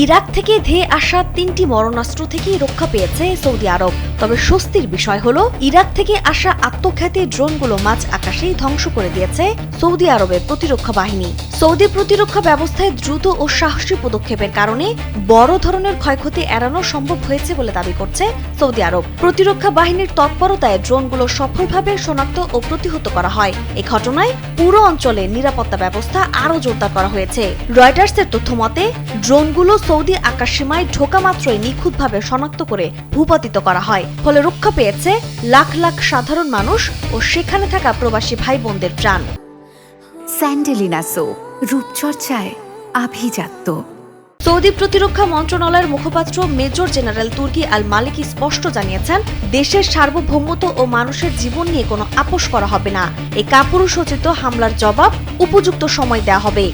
Iraq থেকে ধেয়ে আসা 3টি মরণাস্ত্র থেকেই রক্ষা পেয়েছে সৌদি আরব। তবে স্বস্তির বিষয় হলো ইরাক থেকে আসা আত্মঘাতী ড্রোনগুলো মাঝ আকাশেই ধ্বংস করে দিয়েছে সৌদি আরবের প্রতিরক্ষা বাহিনী। সৌদি প্রতিরক্ষা ব্যবস্থায় দ্রুত ও সাহসী পদক্ষেপের কারণে বড় ধরনের ক্ষয়ক্ষতি এড়ানো সম্ভব হয়েছে বলে দাবি করছে সৌদি আরব। প্রতিরক্ষা বাহিনীর তৎপরতায় ড্রোনগুলো সফলভাবে শনাক্ত ও প্রতিহত করা হয়। এই ঘটনায় পুরো অঞ্চলে নিরাপত্তা ব্যবস্থা আরও জোরদার করা হয়েছে। রয়টার্সের তথ্য মতে ড্রোনগুলো সৌদি আকাশসীমায় ঢোকা মাত্রই নিখুঁতভাবে শনাক্ত করে ভূপাতিত করা হয়। ফলে রক্ষা পেয়েছে লাখ লাখ সাধারণ মানুষ ও সেখানে থাকা প্রবাসী ভাই বোনদের প্রাণ। স্যান্ডেলিনা সো, রূপচর্চায় আভিজাত্য। সৌদি প্রতিরক্ষা মন্ত্রণালয়ের মুখপাত্র মেজর জেনারেল তুর্কি আল মালিকি স্পষ্ট জানিয়েছেন, দেশের সার্বভৌমত্ব ও মানুষের জীবন নিয়ে কোনো আপোষ করা হবে না। এই কাপুরুষোচিত হামলার জবাব উপযুক্ত সময় দেওয়া হবে।